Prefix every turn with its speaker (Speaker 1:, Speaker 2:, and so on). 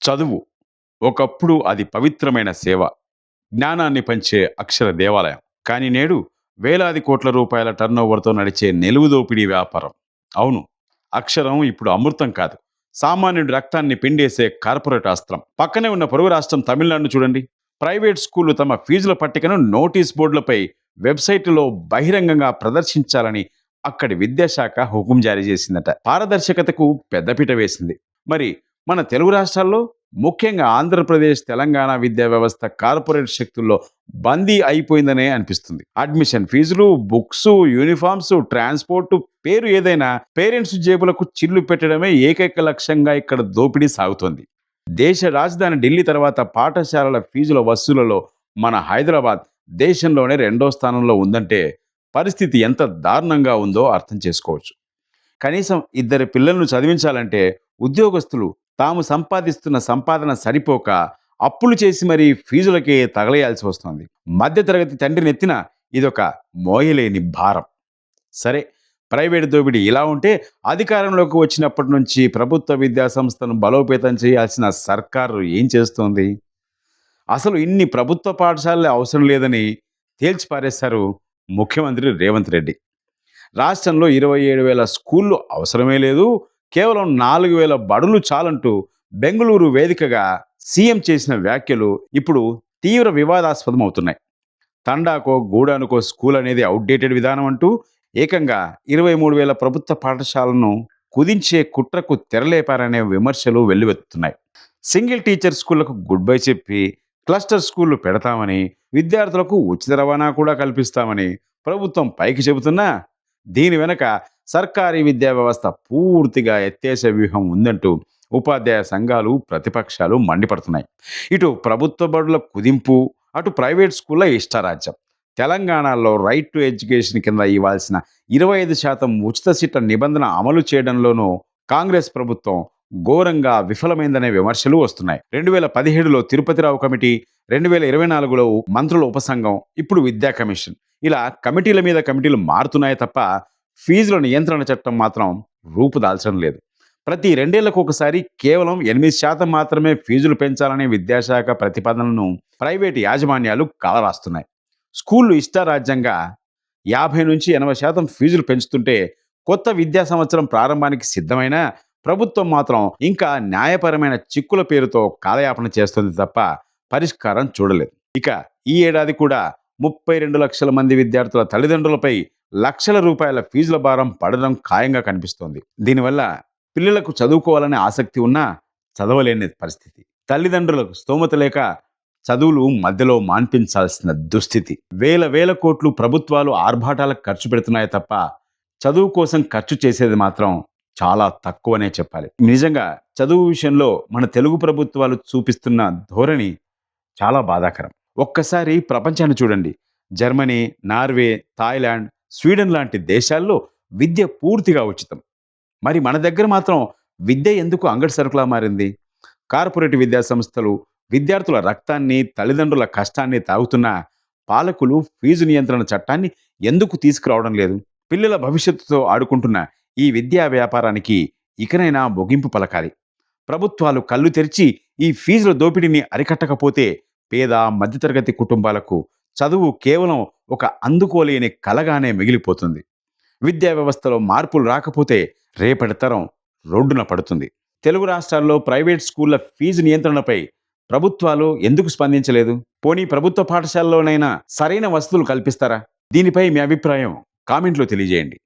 Speaker 1: చదువు ఒకప్పుడు అది పవిత్రమైన సేవ, జ్ఞానాన్ని పంచే అక్షర దేవాలయం. కానీ నేడు వేలాది కోట్ల రూపాయల టర్నోవర్తో నడిచే నిలువుదోపిడీ వ్యాపారం. అవును, అక్షరం ఇప్పుడు అమృతం కాదు, సామాన్యుడి రక్తాన్ని పిండేసే కార్పొరేట్ అస్త్రం. పక్కనే ఉన్న పొరుగు రాష్ట్రం తమిళనాడును చూడండి. ప్రైవేట్ స్కూళ్లు తమ ఫీజుల పట్టికను నోటీస్ బోర్డులపై, వెబ్సైట్లో బహిరంగంగా ప్రదర్శించాలని అక్కడి విద్యాశాఖ హుకుం జారీ చేసిందట. పారదర్శకతకు పెద్దపీట వేసింది. మరి మన తెలుగు రాష్ట్రాల్లో, ముఖ్యంగా ఆంధ్రప్రదేశ్, తెలంగాణ విద్యా వ్యవస్థ కార్పొరేట్ శక్తుల్లో బందీ అయిపోయిందనే అనిపిస్తుంది. అడ్మిషన్ ఫీజులు, బుక్స్, యూనిఫామ్స్, ట్రాన్స్పోర్ట్, పేరు ఏదైనా పేరెంట్స్ జేబులకు చిల్లు పెట్టడమే ఏకైక లక్ష్యంగా ఇక్కడ దోపిడీ సాగుతోంది. దేశ రాజధాని ఢిల్లీ తర్వాత పాఠశాలల ఫీజుల వసూలలో మన హైదరాబాద్ దేశంలోనే రెండో స్థానంలో ఉందంటే పరిస్థితి ఎంత దారుణంగా ఉందో అర్థం చేసుకోవచ్చు. కనీసం ఇద్దరి పిల్లలను చదివించాలంటే ఉద్యోగస్తులు తాము సంపాదిస్తున్న సంపాదన సరిపోక అప్పులు చేసి మరీ ఫీజులకే తగలేయాల్సి వస్తోంది. మధ్యతరగతి తండ్రి నెత్తిన ఇదొక మోయలేని భారం. సరే, ప్రైవేట్ దోపిడీ ఇలా ఉంటే, అధికారంలోకి వచ్చినప్పటి నుంచి ప్రభుత్వ విద్యా సంస్థను బలోపేతం చేయాల్సిన సర్కారు ఏం చేస్తోంది? అసలు ఇన్ని ప్రభుత్వ పాఠశాలలే అవసరం లేదని తేల్చి పారేశారు ముఖ్యమంత్రి రేవంత్ రెడ్డి. రాష్ట్రంలో 27,000 స్కూళ్ళు అవసరమే లేదు, కేవలం 4,000 బడులు చాలంటూ బెంగళూరు వేదికగా సీఎం చేసిన వ్యాఖ్యలు ఇప్పుడు తీవ్ర వివాదాస్పదం అవుతున్నాయి. తండాకో గూడానుకో స్కూల్ అనేది అవుట్డేటెడ్ విధానం అంటూ ఏకంగా 23,000 ప్రభుత్వ పాఠశాలను కుదించే కుట్రకు తెరలేపారనే విమర్శలు వెల్లువెత్తుతున్నాయి. సింగిల్ టీచర్ స్కూళ్లకు గుడ్ బై చెప్పి క్లస్టర్ స్కూళ్లు పెడతామని, విద్యార్థులకు ఉచిత రవాణా కూడా కల్పిస్తామని ప్రభుత్వం పైకి చెబుతున్నా, దీని వెనక సర్కారీ విద్యా వ్యవస్థ పూర్తిగా ఎత్తేసే వ్యూహం ఉందంటూ ఉపాధ్యాయ సంఘాలు, ప్రతిపక్షాలు మండిపడుతున్నాయి. ఇటు ప్రభుత్వ బడుల కుదింపు, అటు ప్రైవేట్ స్కూళ్ళ ఇష్టారాజ్యం. తెలంగాణలో రైట్ టు ఎడ్యుకేషన్ కింద ఇవ్వాల్సిన 25% ఉచిత సీట్ల నిబంధన అమలు చేయడంలోనూ కాంగ్రెస్ ప్రభుత్వం ఘోరంగా విఫలమైందనే విమర్శలు వస్తున్నాయి. 2017లో తిరుపతిరావు కమిటీ, 2024లో మంత్రుల ఉపసంఘం, ఇప్పుడు విద్యా కమిషన్, ఇలా కమిటీల మీద కమిటీలు మారుతున్నాయి తప్ప ఫీజుల నియంత్రణ చట్టం మాత్రం రూపుదాల్చడం లేదు. ప్రతి 2 ఏళ్లకు ఒకసారి కేవలం 8% మాత్రమే ఫీజులు పెంచాలనే విద్యాశాఖ ప్రతిపాదనను ప్రైవేటు యాజమాన్యాలు కాలరాస్తున్నాయి. స్కూళ్లు ఇష్టారాజ్యంగా 50-80% ఫీజులు పెంచుతుంటే, కొత్త విద్యా సంవత్సరం ప్రారంభానికి సిద్ధమైన ప్రభుత్వం మాత్రం ఇంకా న్యాయపరమైన చిక్కుల పేరుతో కాలయాపన చేస్తుంది తప్ప పరిష్కారం చూడలేదు. ఇక ఈ ఏడాది కూడా 32 లక్షల మంది విద్యార్థుల తల్లిదండ్రులపై లక్షల రూపాయల ఫీజుల భారం పడడం ఖాయంగా కనిపిస్తోంది. దీనివల్ల పిల్లలకు చదువుకోవాలనే ఆసక్తి ఉన్నా చదవలేని పరిస్థితి, తల్లిదండ్రులకు స్తోమత లేక చదువులు మధ్యలో మాన్పించాల్సిన దుస్థితి. వేల కోట్లు ప్రభుత్వాలు ఆర్భాటాలకు ఖర్చు పెడుతున్నాయి తప్ప చదువు కోసం ఖర్చు చేసేది మాత్రం చాలా తక్కువనే చెప్పాలి. నిజంగా చదువు విషయంలో మన తెలుగు ప్రభుత్వాలు చూపిస్తున్న ధోరణి చాలా బాధాకరం. ఒక్కసారి ప్రపంచాన్ని చూడండి. జర్మనీ, నార్వే, థాయిలాండ్, స్వీడన్ లాంటి దేశాల్లో విద్య పూర్తిగా ఉచితం. మరి మన దగ్గర మాత్రం విద్య ఎందుకు అంగడి సరుకులా మారింది? కార్పొరేట్ విద్యా సంస్థలు విద్యార్థుల రక్తాన్ని, తల్లిదండ్రుల కష్టాన్ని తాగుతున్న పాలకులు ఫీజు నియంత్రణ చట్టాన్ని ఎందుకు తీసుకురావడం లేదు? పిల్లల భవిష్యత్తుతో ఆడుకుంటున్న ఈ విద్యా వ్యాపారానికి ఇకనైనా ముగింపు పలకాలి. ప్రభుత్వాలు కళ్ళు తెరిచి ఈ ఫీజుల దోపిడీని అరికట్టకపోతే పేద, మధ్యతరగతి కుటుంబాలకు చదువు కేవలం ఒక అందుకోలేని కలగానే మిగిలిపోతుంది. విద్యా వ్యవస్థలో మార్పులు రాకపోతే రేపటి తరం రోడ్డున పడుతుంది. తెలుగు రాష్ట్రాల్లో ప్రైవేట్ స్కూళ్ల ఫీజు నియంత్రణపై ప్రభుత్వాలు ఎందుకు స్పందించలేదు? పోనీ ప్రభుత్వ పాఠశాలలోనైనా సరైన వసతులు కల్పిస్తారా? దీనిపై మీ అభిప్రాయం కామెంట్లో తెలియజేయండి.